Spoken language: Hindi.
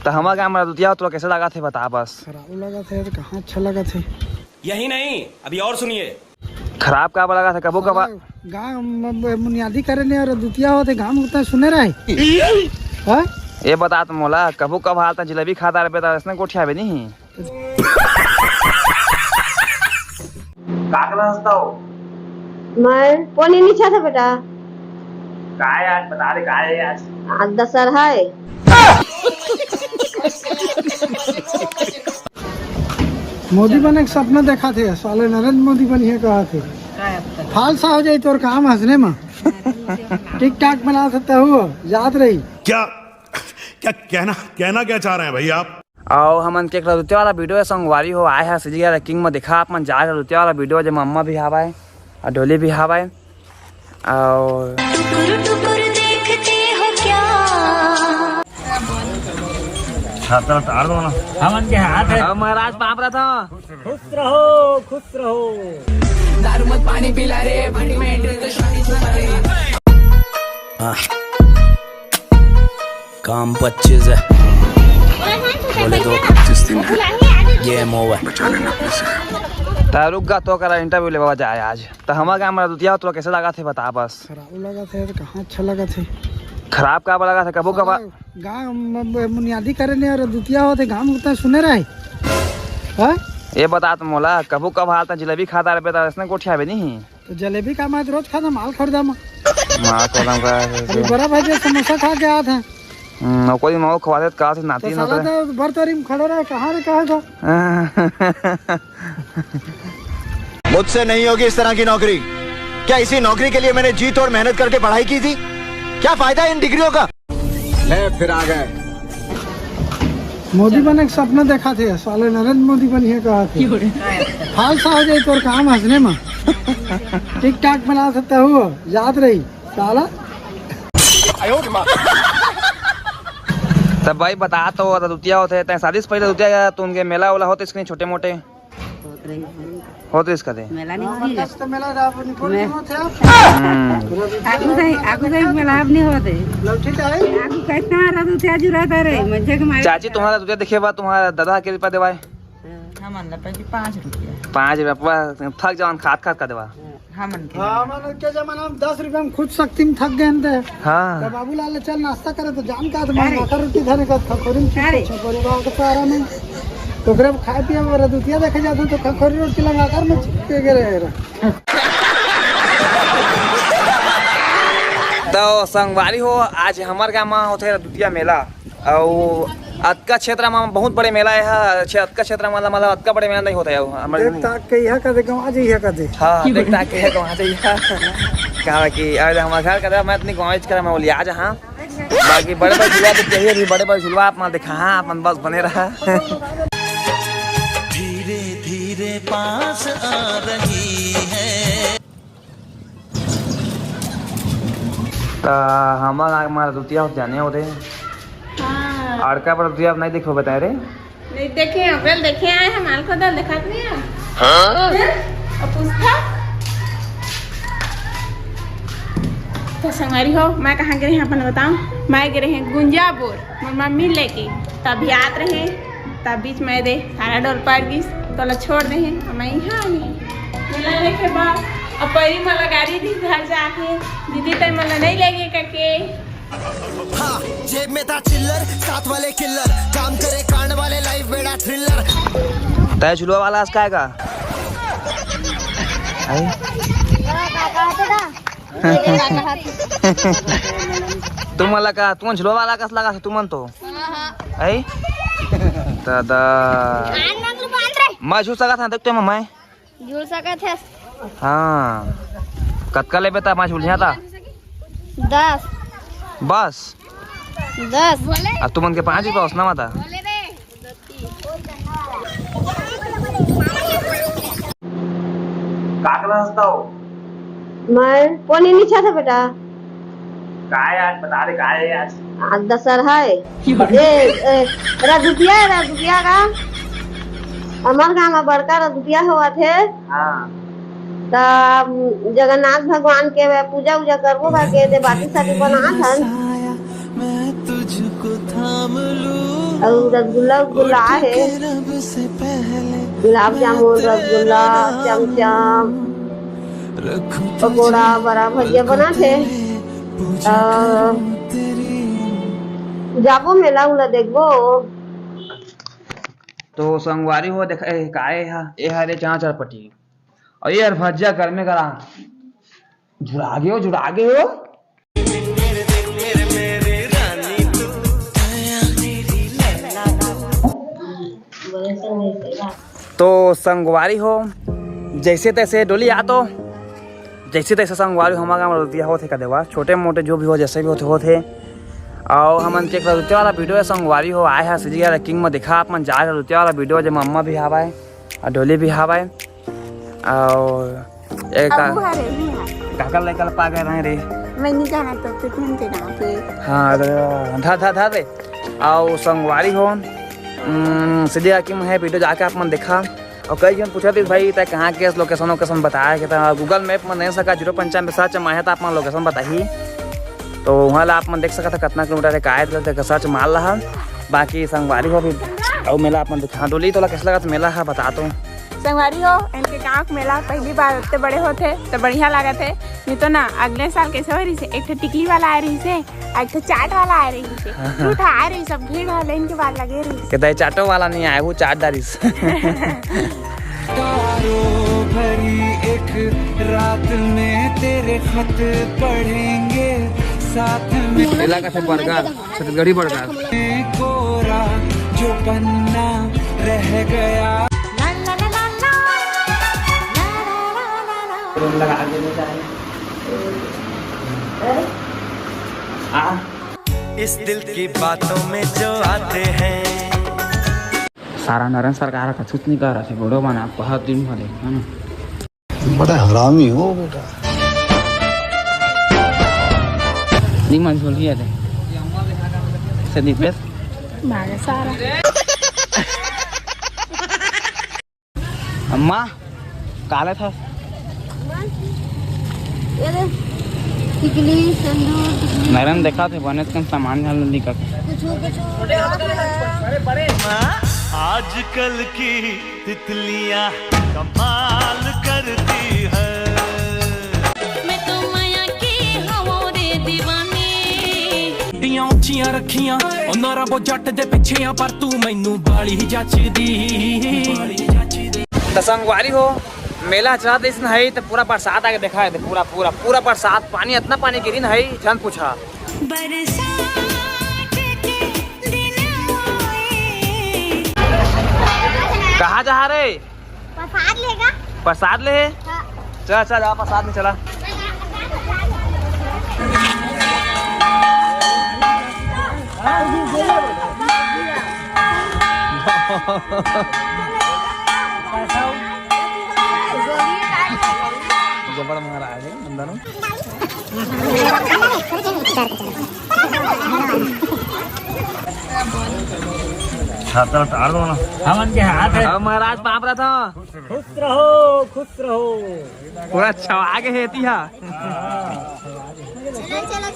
तो हमारे गाँव में दुतिया तो कैसे लगा थे बता बस। खराब लगा थे तो कहाँ अच्छा लगा थे। यही नहीं अभी और सुनिए। खराब का लगा था कबो कबा गाँव बुनियादी करे नहीं और दुतिया होते गाँव उतना सुने रहे। ये बता तुम मोला कबो कब हालता जलेबी खाता रहे तो इसने कोठिया भी नहीं काकला हंसता हो। मैं पोनी नीचा था बेटा। काय आज बता दे काय आज दशहरा है। मोदी बने के सपना देखा थे साले नरेंद्र मोदी बनिए कहा थे फालसा हो जाए तो काम हंसने में टिक टाक बना सकता हो याद रही। क्या क्या कहना क्या चाह रहे हैं भाई आप। और हमन के रुतिया वाला वीडियो संगवारी हो आए है सीजी किंग में दिखा अपन जा रुतिया वाला वीडियो जब अम्मा भी हवाए और डोली भी हवाए और हमन के हाथ है महाराज पाप रहा था। खुश रहो खुश रहो। दारू मत पानी पिला रे भटी में एंट्री तो शादी छुपा रे। काम 25 है बोले तो 25 दिन है गेम ओवर। तो रुक गा तो करा इंटरव्यू ले बाबा जाए आज। तो हमारे गाँव में दुतिया तो कैसे लगा थे बता बस। खराब लगा थे तो कहाँ अच्छा लगा थे। खराब का लगा था कबो कबा गाँव बुनियादी करे नहीं और दुतिया होते गाँव उतना सुने रहे। ये बता तुम मोला कबो कब हालता जलेबी खाता रहे तो इसने कोठिया भी नहीं तो जलेबी का मैं रोज खाता माल खरीदा मैं बड़ा भाई समोसा खा के आया था। कोई मऊ खवा दे कहा से नाती तो बरतरी में खड़े रहे कहाँ रे कहा था। मुझसे नहीं होगी इस तरह की नौकरी। क्या इसी नौकरी के लिए मैंने जी तोड़ मेहनत करके पढ़ाई की थी। क्या फायदा इन डिग्रियों का। फिर आ गए मोदी बने के सपना देखा थे साले नरेंद्र मोदी बनिए कहा थे फालसा हो जाए तो काम हंसने में टिक टाक बना सकता हो याद रही साला। तब भाई बता तो दुतिया होते शादी से पहले दुतिया तो उनके मेला वाला होते इसके छोटे मोटे होते इसका दे मेला नहीं तो मेला नहीं होते चाची तुम्हारा दुतिया देखे बा तुम्हारा दादा के रुपया देवाए 5 रुपया थक जाओ खाद खाद का देवा। के जमाना में 10 रुपया में खुद शक्ति में थक गए थे। हाँ बाबूलाल चल नाश्ता करे तो जान का रोटी धरे का सारा में तो खाए पिए दुतिया देखे जाते तो खखोरी रोटी लगाकर में चिपके गए। तो संगवारी हो आज हमारे गाँव में होते दुतिया मेला और अतका क्षेत्र में बहुत बड़े मेला है। अतका क्षेत्र में मतलब अतका बड़े मेला नहीं होता है हमारे हाँ देखता के गाँव जाइए कहा कि अरे हमारे घर का मैं इतनी गाँव कर मैं बोलिए आज हाँ बाकी बड़े बड़े झुलवा तो चाहिए भी बड़े बड़े झुलवा आप देखा हाँ अपन बस बने रहा। धीरे धीरे पास आ रही है। तो हमारा दुतिया होते जाने होते और क्या पर दुतिया नहीं देखो बताए रे नहीं देखे अप्रैल देखे आए हम माल खरीदा देखा नहीं है। हाँ? और पूछता तो संगवारी हो मैं कहाँ गिरे हैं अपन बताऊं। मैं गिरे हैं गुंजापुर मोर मम्मी लेके तभी आत रहे तब बीच में दे सारा डोल पड़ गई तो छोड़ दे मैं यहाँ आई मेला देखे बाद अब पहली मला गाड़ी थी घर जाके दीदी तय मला नहीं लेगे करके। हाँ, जेब में था चिल्लर साथ वाले किल्लर काम करे कांड वाले लाइफ बेड़ा थ्रिलर। तय झुलवा वाला आज का तुम वाला का तुम झुलवा वाला कस लगा तुमन तो आई दादा मैं झूल सका था देखते मैं झूल सका थे। हाँ कतका ले बेटा मैं झूल था 10 बस 10 अब तुमन के 5 रुपया उसना माता काकला हंसता हो। मैं पोनी नीचा था बेटा। काय आज बता दे काय आज दशहरा है रजुतिया का हमारे गाँव में बड़का रजुतिया हुआ थे। हाँ तब जगन्नाथ भगवान के पूजा उजा करबो के दे बाटी साटी बना था। मैं तुझको थाम लूं और रसगुल्ला उगुल्ला है, गुलाब जामुन, रसगुल्ला, चमचम, पकौड़ा, बड़ा भजिया बना थे। जाबो मेला उला देखबो। तो संगवारी हो देखा काए हा ए हरे चार चरपटी और ये भजिया गर्मे करा जुड़ा गए हो। तो संगवारी हो जैसे तैसे डोली आ तो जैसे तैसे संगवारी हमारा गाँव रुतिया होते का देवा छोटे मोटे जो भी हो जैसे भी होते और हमन के रुतिया वाला वीडियो संगवारी हो आए है सीजी किंग में देखा अपन जा रुतिया वाला वीडियो जब मम्मा भी हवाए और डोली भी हवाए और काका लेकर पा गए रहे रे मैं नहीं जाना तो तुम के नाम पे। हाँ धा दे और संगवारी हो सीधी किंग है वीडियो जाके आप मन देखा और कई जन पूछा थी भाई तय कहाँ के लोकेशन बताया कि गूगल मैप में नहीं सका 095 सर्च में तो आप मन लोकेशन बताही तो वहाँ ला आप मन देख सका था कितना किलोमीटर है का सर्च मार रहा। बाकी संगवारी हो भी और मेला आप मन दिखा डोली तो कैसा लगा मेला है बता दो। संगवारी हो इनके गाँव का मेला पहली बार उतने बड़े होते तो बढ़िया लगा थे नहीं तो ना अगले साल कैसे हो रही से एक टिकली वाला आ रही से एक चाट वाला आ रही से झूठा आ रही सब भीड़ वाले इनके बाद लगे रही कहते चाटो वाला नहीं आया वो चाट डाली भरी एक रात में तेरे खत पढ़ेंगे साथ में इलाका से बर्गर छत्तीसगढ़ी बर्गर कोरा जो पन्ना रह गया लगा देने इस दिल की बातों में जो आते हैं सारा नरेंद्र सरकार का कुछ नहीं कर रहा है बड़ो बना बहुत दिन भले है ना बड़ा हरामी हो बेटा। नहीं मंजूर लिया थे सदी पे भागा सारा अम्मा काले था टिकली संदूर नरेंद्र देखा थे बने का सामान जल्दी कर आजकल की तितलियां कमाल करती है। मैं तो माया की हवा दे दीवानी टियां उच्चियां रखियां ਉਹਨਾਂ ਰੱਬੋ ਜੱਟ ਦੇ ਪਿੱਛੇ ਆ ਪਰ ਤੂੰ ਮੈਨੂੰ ਬਾਲੀ ਜੱਚਦੀ तो संगवारी हो मेला चला तो इसमें है तो पूरा बरसात आके देखा है पूरा बरसात पानी इतना पानी गिरी ना है जान पूछा कहाँ जा रे प्रसाद लेगा। प्रसाद ले चल जा प्रसाद में चला जबड़ महाराज है अंदर हमन के हाथ है। महाराज पाप रहा था खुश रहो पूरा छवा के हेती हा चला